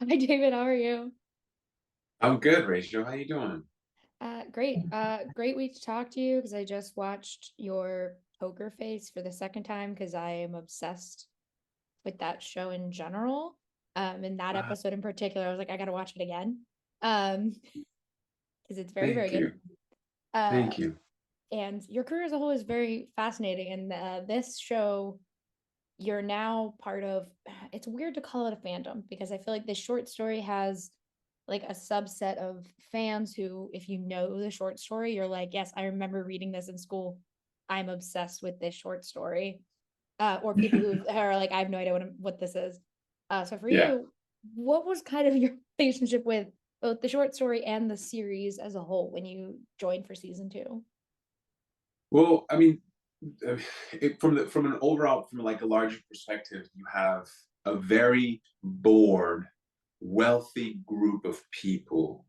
Hi, David. How are you? I'm good, Rachel. How you doing? Great. Great week to talk to you because I just watched your Poker Face for the second time because I am obsessed with that show in general. In that Uh, episode in particular, I was like, I gotta watch it again. Um, because it's very, very Thank good. you. Uh, Thank you. and your career as a whole is very fascinating. And this show, you're now part of, it's weird to call it a fandom because I feel like this short story has like a subset of fans who, if you know the short story, you're like, yes, I remember reading this in school. I'm obsessed with this short story. Or people who are like, I have no idea what this is. So for Yeah. you, what was kind of your relationship with both the short story and the series as a whole when you joined for season two? Well, I mean, uh, from an overall, from like a larger perspective, you have a very bored, wealthy group of people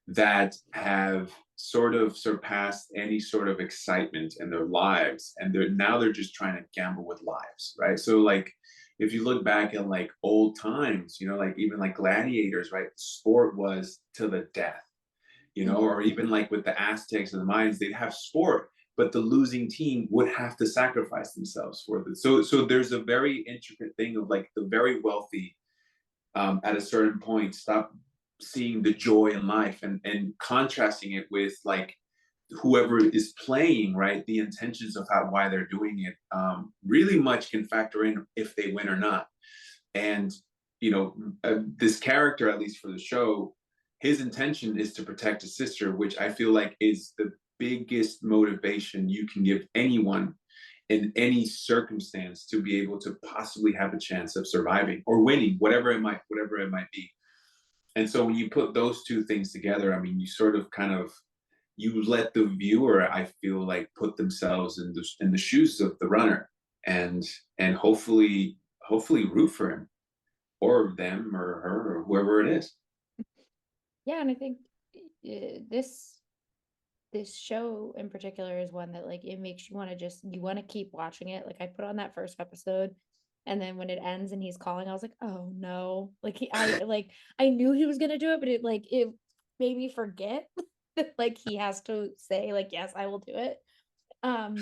that have sort of surpassed any sort of excitement in their lives, and they're just trying to gamble with lives, right? So like, if you look back in like old times, like even like gladiators, right? Sport was to the death, Mhm. or even like with the Aztecs and the Mayans, they'd have sport, but the losing team would have to sacrifice themselves for this. So there's a very intricate thing of like the very wealthy, at a certain point, stop seeing the joy in life and contrasting it with like whoever is playing, right? The intentions of why they're doing it, really much can factor in if they win or not. And this character, at least for the show, his intention is to protect his sister, which I feel like is the biggest motivation you can give anyone in any circumstance to be able to possibly have a chance of surviving or winning, whatever it might be. And so when you put those two things together, I mean, you sort of kind of you let the viewer, I feel like, put themselves in the shoes of the runner, and hopefully root for him or them or her or whoever it is. Yeah, and I think this show in particular is one that like it makes you want to just you want to keep watching it. Like I put on that first episode and then when it ends and he's calling, I was like, "Oh no." I knew he was going to do it, but it made me forget that like he has to say like, "Yes, I will do it." Um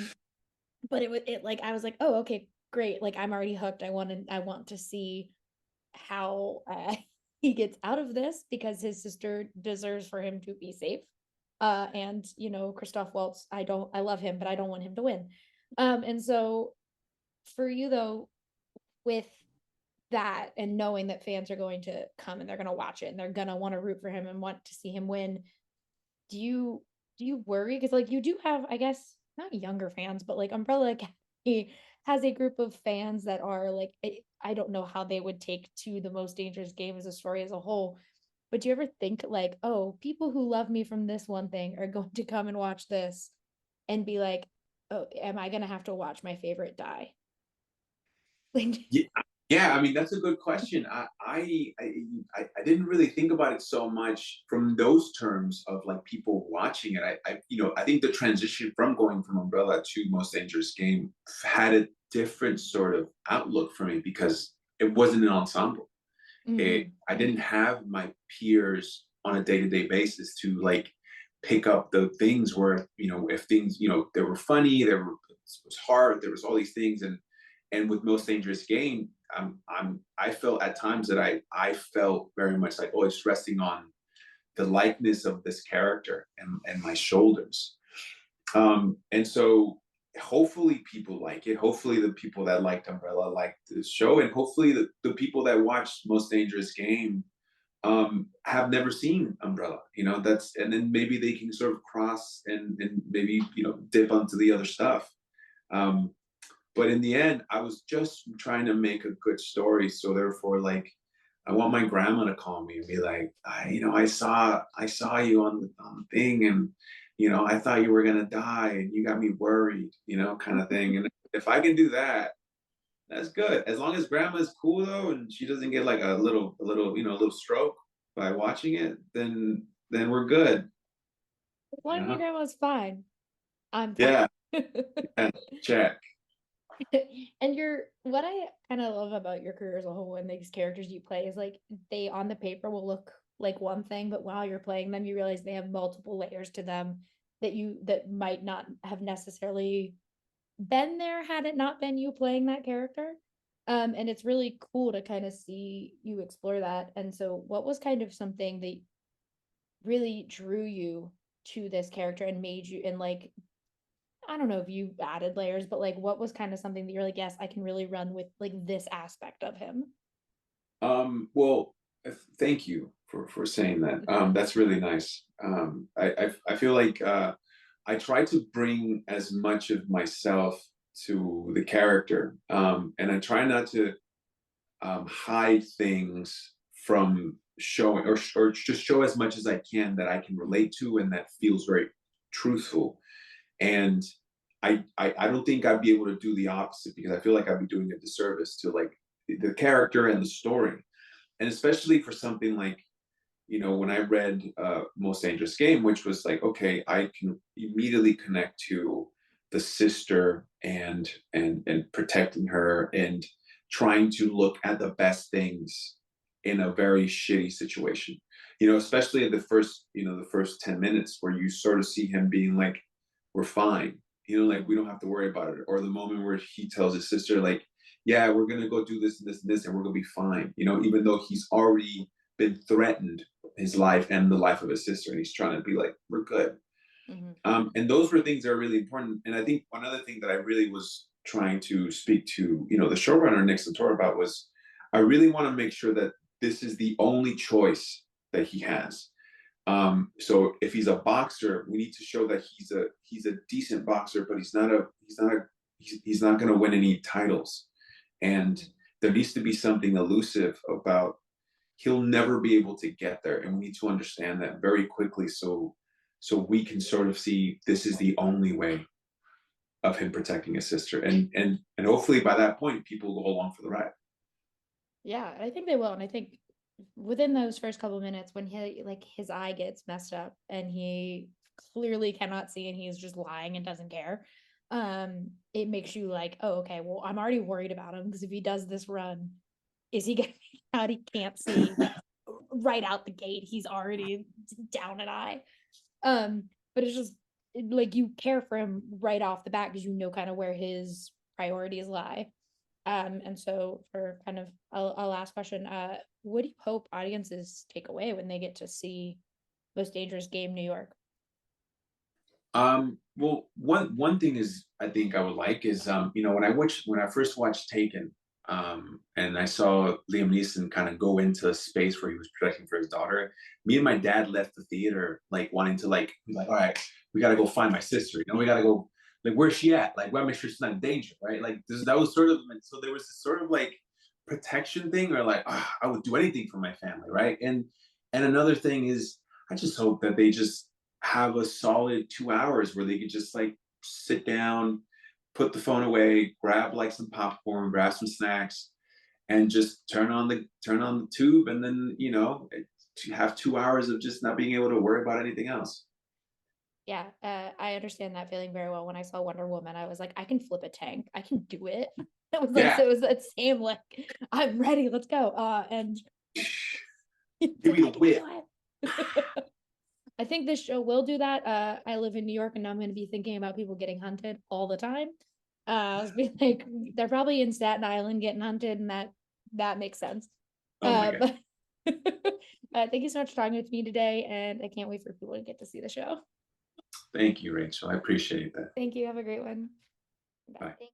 but it like I was like, "Oh, okay, great. Like I'm already hooked. I want to see how he gets out of this because his sister deserves for him to be safe. And Christoph Waltz, I love him, but I don't want him to win. And so for you though, with that and knowing that fans are going to come and they're going to watch it and they're going to want to root for him and want to see him win, do you worry? Because like you do have, I guess, not younger fans, but like Umbrella Academy has a group of fans that are like, I don't know how they would take to the most dangerous game as a story as a whole. But do you ever think like, oh, people who love me from this one thing are going to come and watch this and be like, oh, am I gonna have to watch my favorite die? Like, Yeah, yeah. I mean, that's a good question. I didn't really think about it so much from those terms of like people watching it. I think the transition from going from Umbrella to Most Dangerous Game had a different sort of outlook for me because it wasn't an ensemble. mm-hmm. I didn't have my peers on a day-to-day basis to like pick up the things where, if things, they were funny, it was hard, there was all these things. And with Most Dangerous Game, I felt at times that I felt very much like, oh, it's resting on the likeness of this character and my shoulders. And so hopefully people like it. Hopefully the people that liked Umbrella liked this show, and hopefully the people that watched Most Dangerous Game have never seen Umbrella. That's, and then maybe they can sort of cross and maybe dip onto the other stuff. Um, but in the end, I was just trying to make a good story. So therefore, like, I want my grandma to call me and be like, I saw you on the thing, and I thought you were gonna die, and you got me worried, kind of thing. And if I can do that, that's good. As long as grandma's cool though, and she doesn't get like a little stroke by watching it, then we're good. As You long as my know? grandma's fine, I'm fine. Yeah. Yeah. Check. And what I kind of love about your career as a whole and these characters you play is like they on the paper will look like one thing, but while you're playing them, you realize they have multiple layers to them that might not have necessarily been there had it not been you playing that character. And it's really cool to kind of see you explore that. And so what was kind of something that really drew you to this character and made you and like I don't know if you added layers, but like what was kind of something that you're like, yes, I can really run with like this aspect of him. Well, thank you for saying that. That's really nice. I feel like I try to bring as much of myself to the character, and I try not to hide things from showing, or just show as much as I can that I can relate to and that feels very truthful. And I don't think I'd be able to do the opposite because I feel like I'd be doing a disservice to like the character and the story. And especially for something like, when I read Most Dangerous Game, which was like, okay, I can immediately connect to the sister and protecting her and trying to look at the best things in a very shitty situation. Especially at the first 10 minutes where you sort of see him being like, we're fine. Like we don't have to worry about it. Or the moment where he tells his sister, like, yeah, we're gonna go do this and this and this, and we're gonna be fine. Even though he's already been threatened his life and the life of his sister, and he's trying to be like, we're good. Mhm. And those were things that are really important. And I think another thing that I really was trying to speak to, the showrunner Nick Santora about was, I really want to make sure that this is the only choice that he has. So if he's a boxer, we need to show that he's a decent boxer, but he's not going to win any titles. And there needs to be something elusive about he'll never be able to get there, and we need to understand that very quickly, so we can sort of see this is the only way of him protecting his sister, and hopefully by that point people go along for the ride. Yeah, I think they will. And I think within those first couple of minutes when he like his eye gets messed up and he clearly cannot see and he's just lying and doesn't care. It makes you like, oh, okay, well, I'm already worried about him because if he does this run, is he getting out? He can't see right out the gate. He's already down an eye. But it's just like you care for him right off the bat because you know kind of where his priorities lie. And so for kind of a last question, what do you hope audiences take away when they get to see Most Dangerous Game New York? Well, one thing is I think I would like is when I first watched Taken, and I saw Liam Neeson kind of go into a space where he was protecting for his daughter. Me and my dad left the theater like wanting to like be like, all right, we gotta go find my sister. We gotta go like where's she at? Like we gotta make sure she's not in danger, right? Like that was sort of so there was this sort of like protection thing, or like I would do anything for my family, right? And another thing is I just hope that they just have a solid 2 hours where they could just like sit down, put the phone away, grab like some popcorn, grab some snacks, and just turn on the tube, and then to have 2 hours of just not being able to worry about anything else. Yeah, I understand that feeling very well. When I saw Wonder Woman, I was like, I can flip a tank. I can do it. It was like, Yeah, so it was that same like, I'm ready, let's go. And it's give like, me I the can do whip. it. I think this show will do that. I live in New York and I'm going to be thinking about people getting hunted all the time. I was being like, they're probably in Staten Island getting hunted, and that makes sense. Oh my god. But thank you so much for talking with me today, and I can't wait for people to get to see the show. Thank you, Rachel. I appreciate that. Thank you. Have a great one. Bye. Bye.